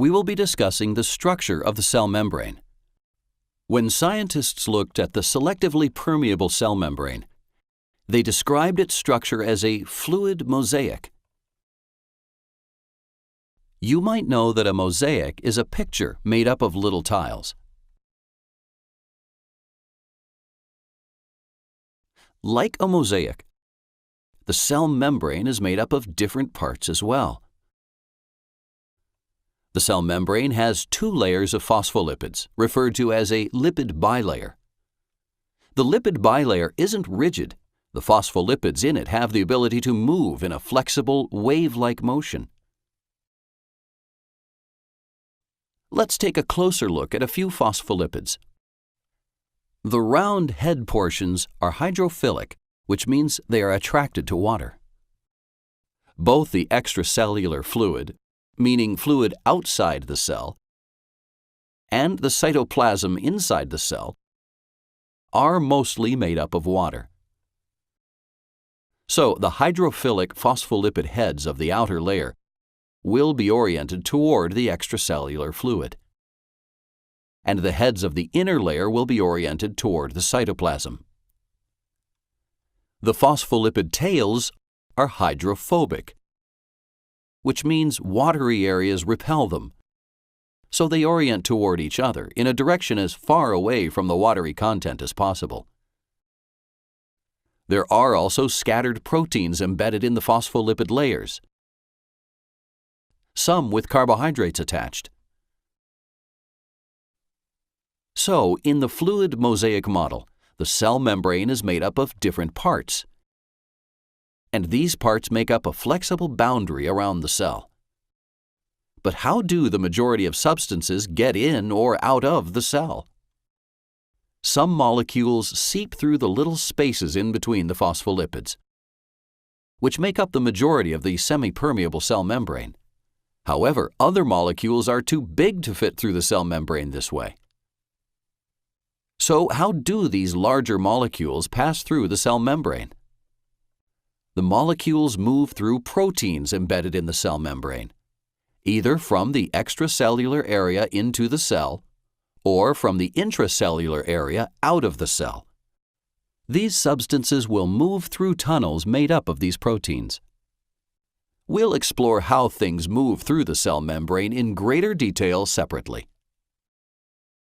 we will be discussing the structure of the cell membrane. When scientists looked at the selectively permeable cell membrane, they described its structure as a fluid mosaic. You might know that a mosaic is a picture made up of little tiles. Like a mosaic, the cell membrane is made up of different parts as well. The cell membrane has two layers of phospholipids, referred to as a lipid bilayer. The lipid bilayer isn't rigid. The phospholipids in it have the ability to move in a flexible, wave-like motion. Let's take a closer look at a few phospholipids. The round head portions are hydrophilic, which means they are attracted to water. Both the extracellular fluid, meaning fluid outside the cell, and the cytoplasm inside the cell are mostly made up of water. So the hydrophilic phospholipid heads of the outer layer will be oriented toward the extracellular fluid, and the heads of the inner layer will be oriented toward the cytoplasm. The phospholipid tails are hydrophobic, which means watery areas repel them, so they orient toward each other in a direction as far away from the watery content as possible. There are also scattered proteins embedded in the phospholipid layers, some with carbohydrates attached. So, in the fluid mosaic model, the cell membrane is made up of different parts, and these parts make up a flexible boundary around the cell. But how do the majority of substances get in or out of the cell? Some molecules seep through the little spaces in between the phospholipids, which make up the majority of the semi-permeable cell membrane. However, other molecules are too big to fit through the cell membrane this way. So, how do these larger molecules pass through the cell membrane? The molecules move through proteins embedded in the cell membrane, either from the extracellular area into the cell or from the intracellular area out of the cell. These substances will move through tunnels made up of these proteins. We'll explore how things move through the cell membrane in greater detail separately.